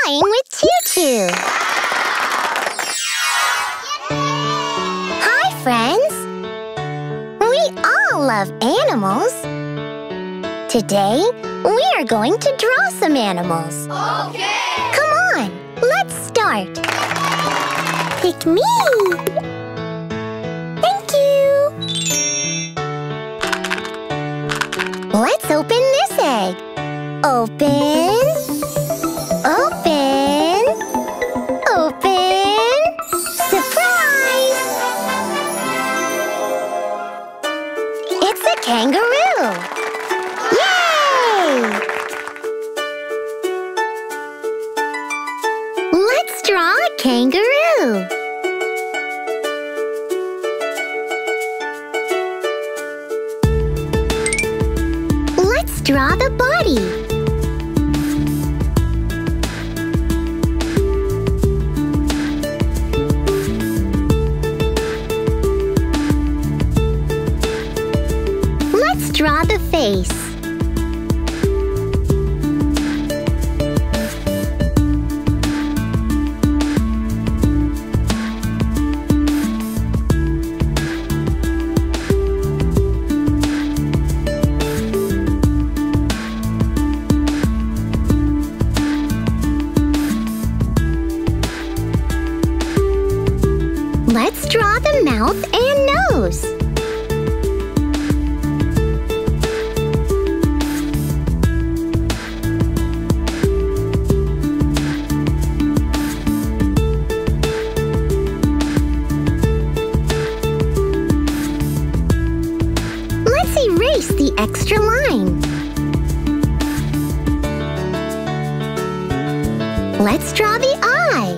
playing with ChuChu. Hi, friends. We all love animals. Today, we are going to draw some animals. Okay! Come on, let's start. Pick me. Thank you. Let's open this egg. Open. Open. Open. Surprise! It's a kangaroo. Yay! Let's draw a kangaroo. Let's draw the body. Let's draw the face. Let's draw the mouth and nose. Let's erase the extra line. Let's draw the eye.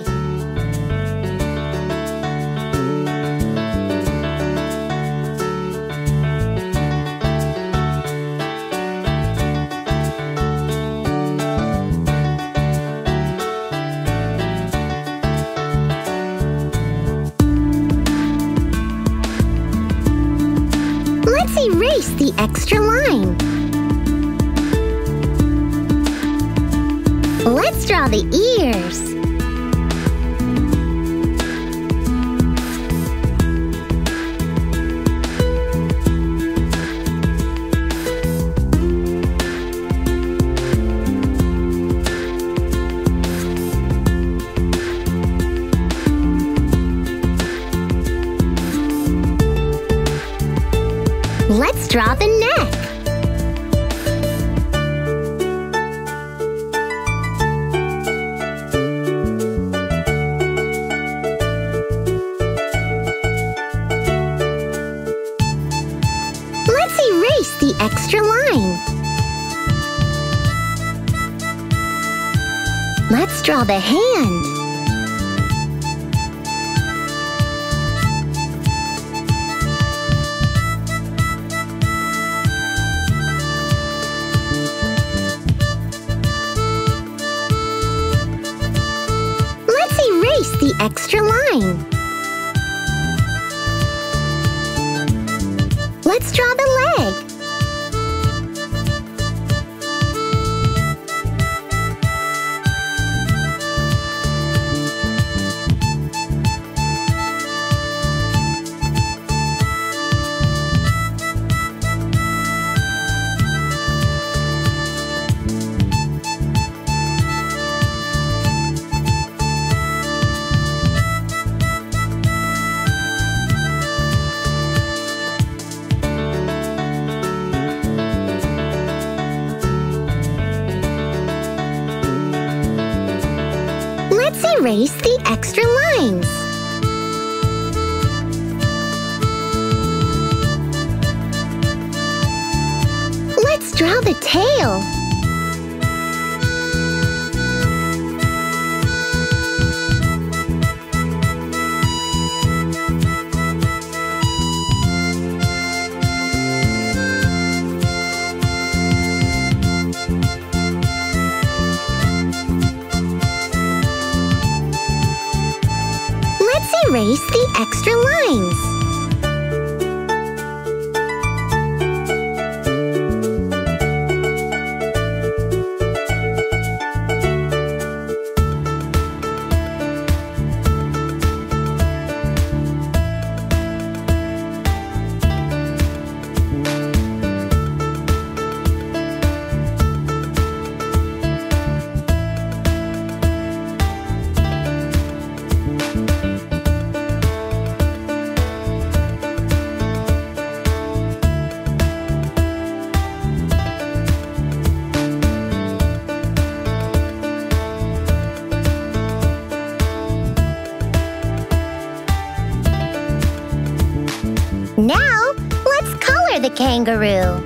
Let's erase the extra line. Let's draw the ears. Let's draw the neck. Let's erase the extra line. Let's draw the hand. Erase the extra line. Let's draw the leg. Let's erase the extra lines. Let's draw the tail. Erase the extra lines. kangaroo.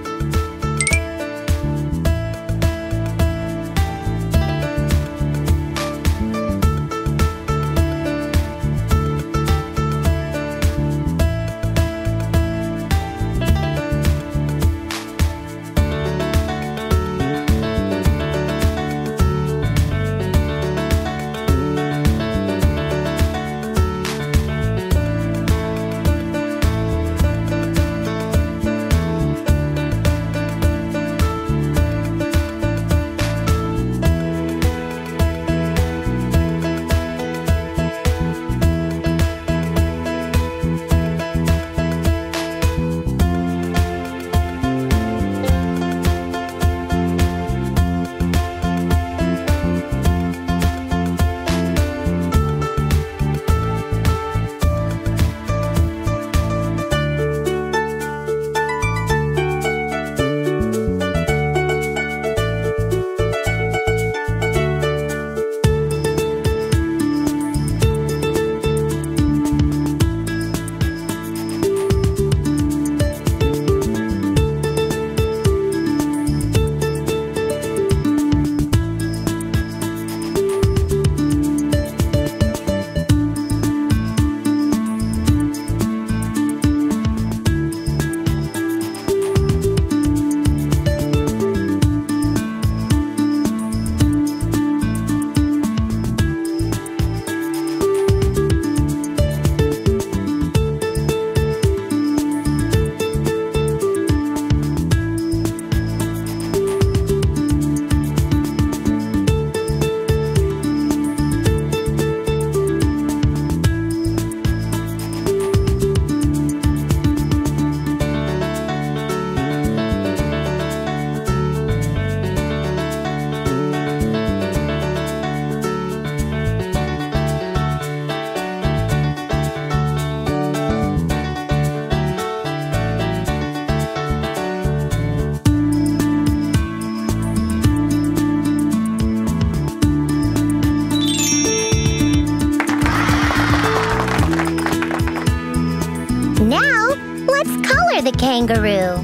Now, let's color the kangaroo.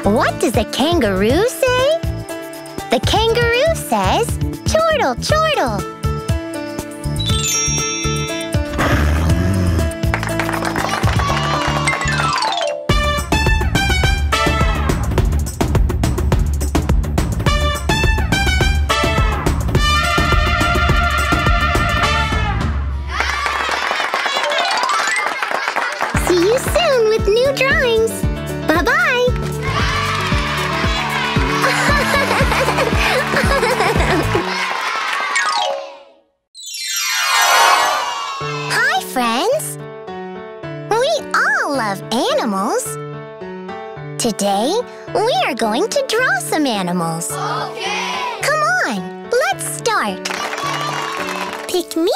What does a kangaroo say? The kangaroo says, chortle, chortle. See you soon with new drawings. Bye-bye. Hi, friends. We all love animals. Today, we are going to draw some animals. Okay. Come on, let's start. Pick me.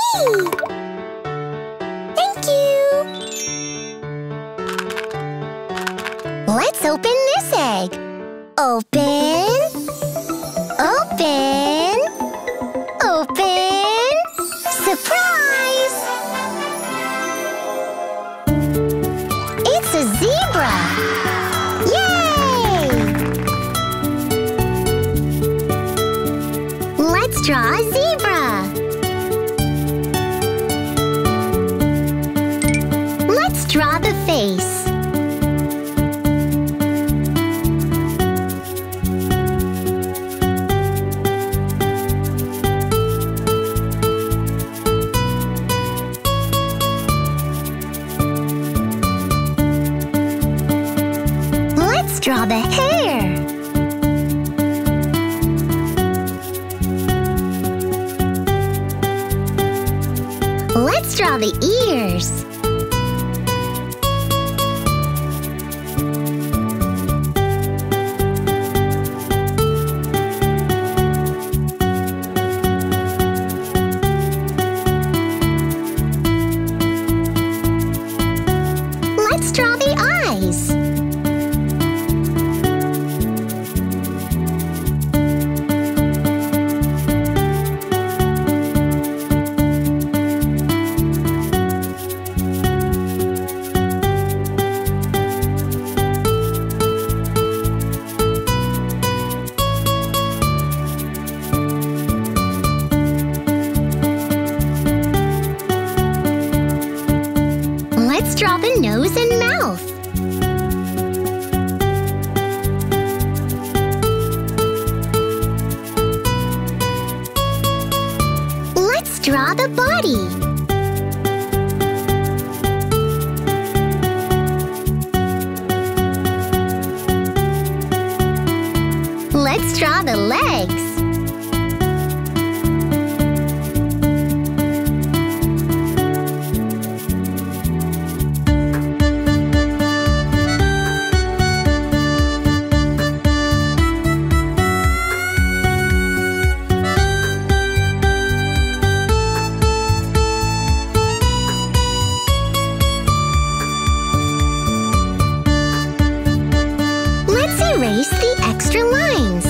Thank you. Let's open this egg. Open. Open. Open. Surprise! It's a zebra. Yay! Let's draw a zebra. Let's draw the face. Let's draw the hair. Let's draw the ears. Let's draw the eyes. Let's draw the nose and mouth. Let's draw the body. Let's draw the legs. Let's erase the extra lines.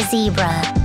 a zebra.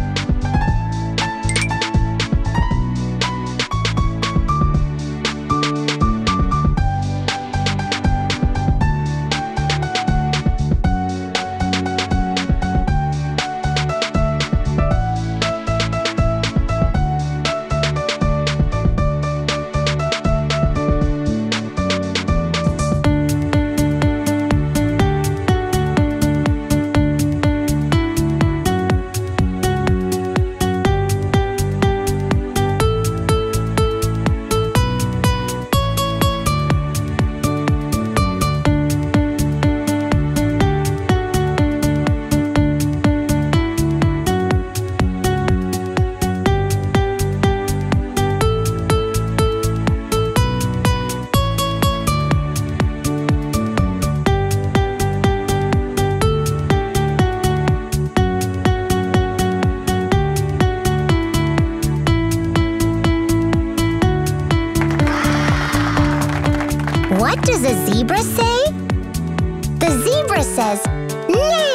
What does a zebra say? The zebra says, "Nah."